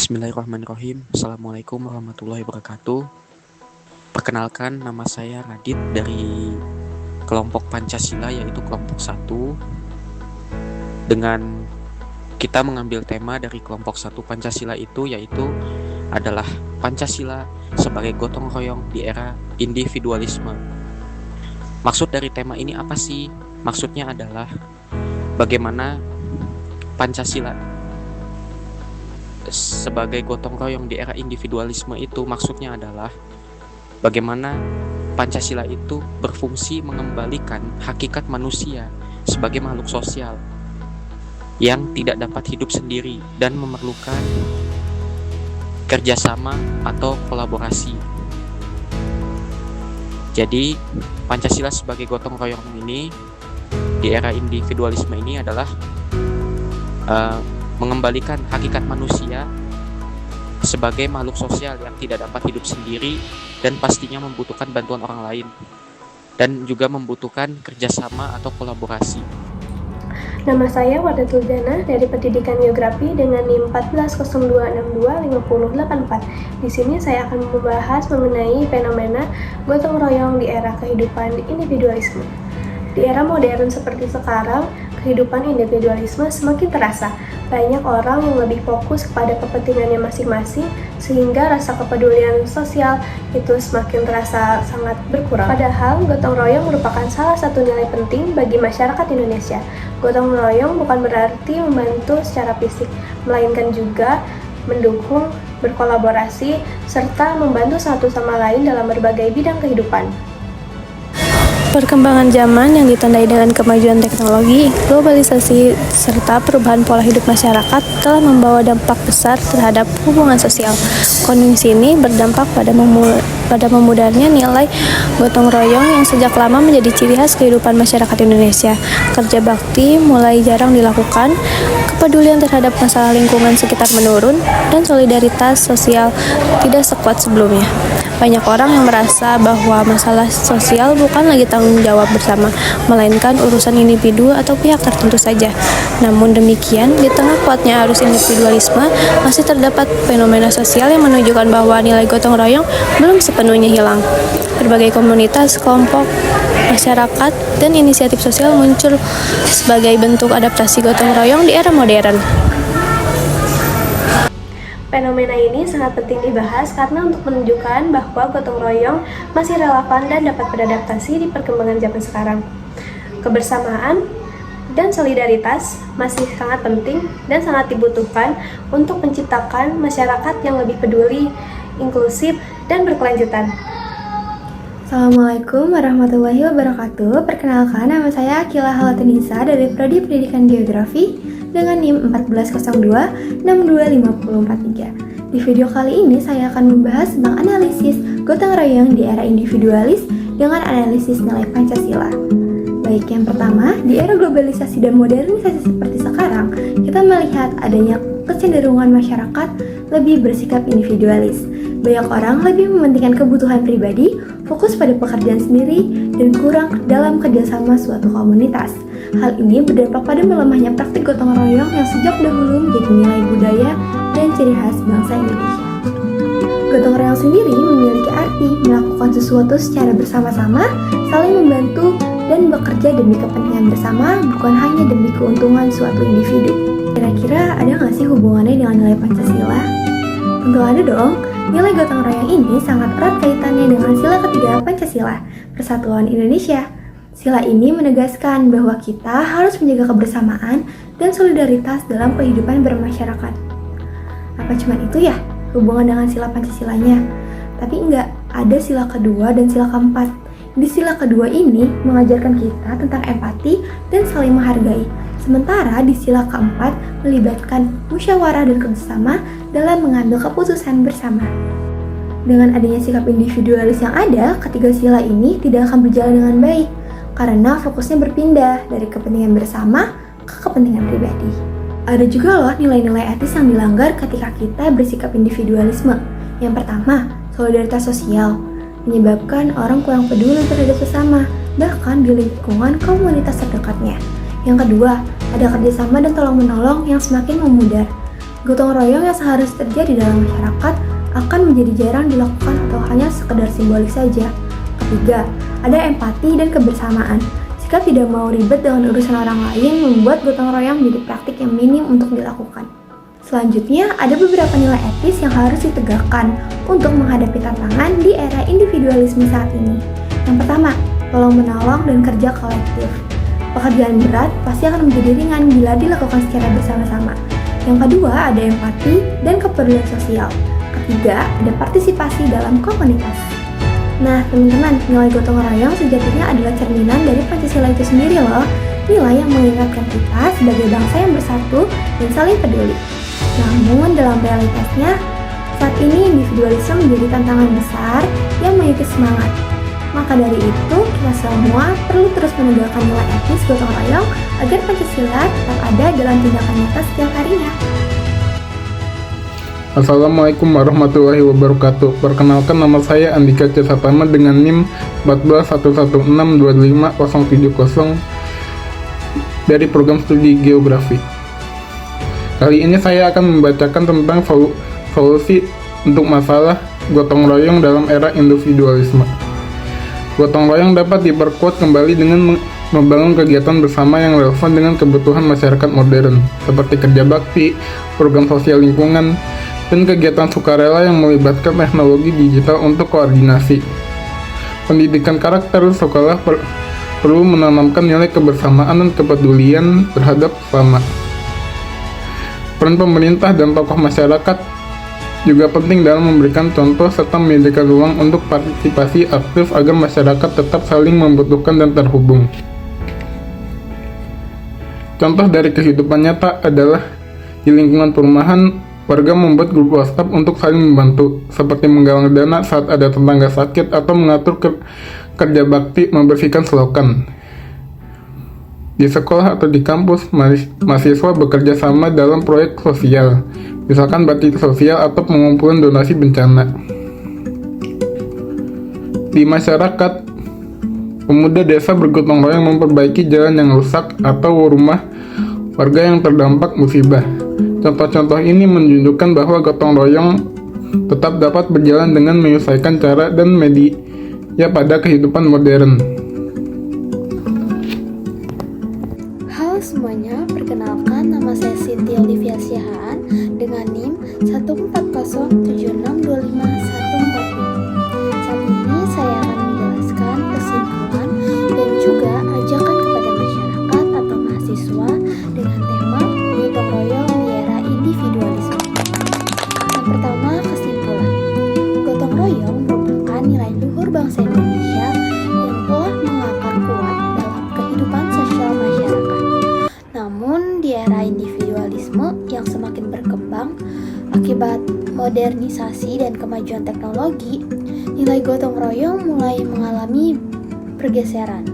Bismillahirrahmanirrahim. Assalamualaikum warahmatullahi wabarakatuh. Perkenalkan, nama saya Radit dari kelompok Pancasila, yaitu kelompok 1. Dengan kita mengambil tema dari kelompok 1 Pancasila itu, yaitu adalah Pancasila sebagai gotong royong di era individualisme. Maksud dari tema ini apa sih? Maksudnya adalah bagaimana Pancasila sebagai gotong royong di era individualisme itu maksudnya adalah bagaimana Pancasila itu berfungsi mengembalikan hakikat manusia sebagai makhluk sosial yang tidak dapat hidup sendiri dan memerlukan kerjasama atau kolaborasi. Jadi Pancasila sebagai gotong royong ini di era individualisme ini adalah mengembalikan hakikat manusia sebagai makhluk sosial yang tidak dapat hidup sendiri dan pastinya membutuhkan bantuan orang lain dan juga membutuhkan kerjasama atau kolaborasi. Nama saya Wardatul Jana dari Pendidikan Geografi dengan NIM 1402625084. Di sini saya akan membahas mengenai fenomena gotong royong di era kehidupan individualisme. Di era modern seperti sekarang, kehidupan individualisme semakin terasa. Banyak orang yang lebih fokus kepada kepentingannya masing-masing, sehingga rasa kepedulian sosial itu semakin terasa sangat berkurang. Padahal, gotong royong merupakan salah satu nilai penting bagi masyarakat Indonesia. Gotong royong bukan berarti membantu secara fisik, melainkan juga mendukung, berkolaborasi, serta membantu satu sama lain dalam berbagai bidang kehidupan. Perkembangan zaman yang ditandai dengan kemajuan teknologi, globalisasi, serta perubahan pola hidup masyarakat telah membawa dampak besar terhadap hubungan sosial. Kondisi ini berdampak pada memudarnya nilai gotong royong yang sejak lama menjadi ciri khas kehidupan masyarakat Indonesia. Kerja bakti mulai jarang dilakukan, kepedulian terhadap masalah lingkungan sekitar menurun, dan solidaritas sosial tidak sekuat sebelumnya. Banyak orang yang merasa bahwa masalah sosial bukan lagi tanggung jawab bersama, melainkan urusan individu atau pihak tertentu saja. Namun demikian, di tengah kuatnya arus individualisme, masih terdapat fenomena sosial yang menunjukkan bahwa nilai gotong royong belum sepenuhnya hilang. Berbagai komunitas, kelompok, masyarakat, dan inisiatif sosial muncul sebagai bentuk adaptasi gotong royong di era modern. Fenomena ini sangat penting dibahas karena untuk menunjukkan bahwa gotong royong masih relevan dan dapat beradaptasi di perkembangan zaman sekarang. Kebersamaan dan solidaritas masih sangat penting dan sangat dibutuhkan untuk menciptakan masyarakat yang lebih peduli, inklusif, dan berkelanjutan. Assalamualaikum warahmatullahi wabarakatuh. Perkenalkan, nama saya Akila Halatunisa dari Prodi Pendidikan Geografi dengan NIM 1402625043. Di video kali ini saya akan membahas tentang analisis gotong royong di era individualis dengan analisis nilai Pancasila. Baik, yang pertama, di era globalisasi dan modernisasi seperti sekarang, kita melihat adanya kecenderungan masyarakat lebih bersikap individualis. Banyak orang lebih mementingkan kebutuhan pribadi, fokus pada pekerjaan sendiri, dan kurang dalam kerjasama suatu komunitas. Hal ini berdampak pada melemahnya praktik gotong royong yang sejak dahulu menjadi nilai budaya dan ciri khas bangsa Indonesia. Gotong royong sendiri memiliki arti melakukan sesuatu secara bersama-sama, saling membantu, dan bekerja demi kepentingan bersama, bukan hanya demi keuntungan suatu individu. Kira-kira ada nggak sih hubungannya dengan nilai Pancasila? Tentu ada dong. Nilai gotong royong ini sangat erat kaitannya dengan sila ketiga Pancasila, Persatuan Indonesia. Sila ini menegaskan bahwa kita harus menjaga kebersamaan dan solidaritas dalam kehidupan bermasyarakat. Apa cuma itu ya hubungan dengan sila Pancasilanya? Tapi enggak, ada sila kedua dan sila keempat. Di sila kedua ini mengajarkan kita tentang empati dan saling menghargai. Sementara di sila keempat melibatkan musyawarah dan kerjasama dalam mengambil keputusan bersama. Dengan adanya sikap individualis yang ada, ketiga sila ini tidak akan berjalan dengan baik karena fokusnya berpindah dari kepentingan bersama ke kepentingan pribadi. Ada juga loh nilai-nilai etis yang dilanggar ketika kita bersikap individualisme. Yang pertama, solidaritas sosial, menyebabkan orang kurang peduli terhadap sesama, bahkan di lingkungan komunitas terdekatnya. Yang kedua, ada kerjasama dan tolong-menolong yang semakin memudar, Gotong royong yang seharusnya terjadi dalam masyarakat akan menjadi jarang dilakukan atau hanya sekedar simbolik saja. Ketiga, ada empati dan kebersamaan. Sikap tidak mau ribet dengan urusan orang lain membuat gotong royong menjadi praktik yang minim untuk dilakukan. Selanjutnya, ada beberapa nilai etis yang harus ditegakkan untuk menghadapi tantangan di era individualisme saat ini. Yang pertama, tolong-menolong dan kerja kolektif. Pekerjaan berat pasti akan menjadi ringan bila dilakukan secara bersama-sama. Yang kedua, ada empati dan kepedulian sosial. Ketiga, ada partisipasi dalam komunitas. Nah, teman-teman, nilai gotong royong sejatinya adalah cerminan dari Pancasila itu sendiri loh. Nilai yang mengingatkan kita sebagai bangsa yang bersatu dan saling peduli. Namun, dalam realitasnya, saat ini individualisme menjadi tantangan besar yang mengikis semangat. Maka dari itu, kita semua perlu terus menegakkan nilai etis gotong royong agar Pancasila tetap ada dalam tindakan nyata setiap harinya. Assalamualaikum warahmatullahi wabarakatuh. Perkenalkan, nama saya Andika Casatama dengan NIM 141162570 dari program studi geografi. Kali ini saya akan membacakan tentang solusi untuk masalah gotong royong dalam era individualisme. Gotong royong dapat diperkuat kembali dengan membangun kegiatan bersama yang relevan dengan kebutuhan masyarakat modern, seperti kerja bakti, program sosial lingkungan, dan kegiatan sukarela yang melibatkan teknologi digital untuk koordinasi. Pendidikan karakter sekolah perlu menanamkan nilai kebersamaan dan kepedulian terhadap sesama. Peran pemerintah dan tokoh masyarakat juga penting dalam memberikan contoh serta menyediakan ruang untuk partisipasi aktif agar masyarakat tetap saling membutuhkan dan terhubung. Contoh dari kehidupan nyata adalah di lingkungan perumahan, warga membuat grup WhatsApp untuk saling membantu, seperti menggalang dana saat ada tetangga sakit atau mengatur kerja bakti membersihkan selokan. Di sekolah atau di kampus, mahasiswa bekerja sama dalam proyek sosial, misalkan bakti sosial atau pengumpulan donasi bencana. Di masyarakat, pemuda desa bergotong royong memperbaiki jalan yang rusak atau rumah warga yang terdampak musibah. Contoh-contoh ini menunjukkan bahwa gotong royong tetap dapat berjalan dengan menyesuaikan cara dan media pada kehidupan modern. Halo semuanya, perkenalkan nama saya Cynthia Olivia Siahaan dengan NIM 14076251145. Saat ini saya akan menjelaskan kesimpulan dan juga ajakan kepada masyarakat atau mahasiswa dengan tema gotong royong di era individualisme. Yang pertama, kesimpulan. Gotong royong merupakan nilai luhur bangsa Indonesia yang telah mengakar kuat dalam kehidupan sosial masyarakat. Namun, di era individualisme yang semakin berkembang akibat modernisasi dan kemajuan teknologi, nilai gotong royong mulai mengalami pergeseran.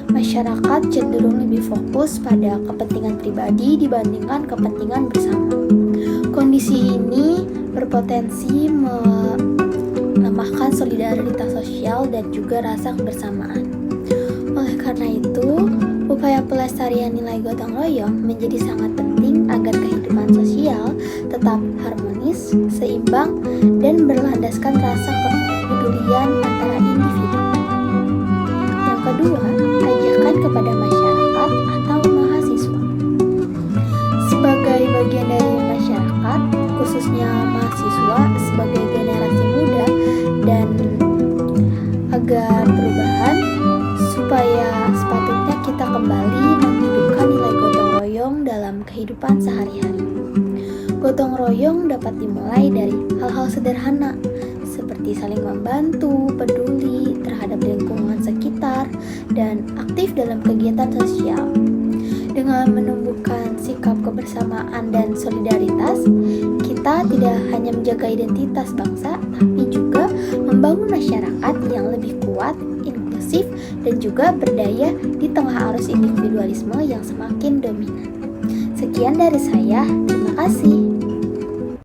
Masyarakat cenderung lebih fokus pada kepentingan pribadi dibandingkan kepentingan bersama. Kondisi ini berpotensi melemahkan solidaritas sosial dan juga rasa kebersamaan. Oleh karena itu, upaya pelestarian nilai gotong royong menjadi sangat penting agar kehidupan sosial tetap harmonis, seimbang, dan berlandaskan rasa kepedulian antara individu. Yang kedua, ajakan kepada masyarakat atau mahasiswa. Sebagai bagian dari masyarakat, khususnya mahasiswa sebagai generasi muda, dan agar perubahan supaya sepatutnya kita kembali menghidupkan nilai gotong royong dalam kehidupan sehari-hari. Gotong royong dapat dimulai dari hal-hal sederhana seperti saling membantu, peduli terhadap lingkungan sekitar, dan aktif dalam kegiatan sosial. Dengan menumbuhkan sikap kebersamaan dan solidaritas, kita tidak hanya menjaga identitas bangsa, tapi juga membangun masyarakat yang lebih kuat, inklusif, dan juga berdaya di tengah arus individualisme yang semakin dominan. Sekian dari saya, terima kasih.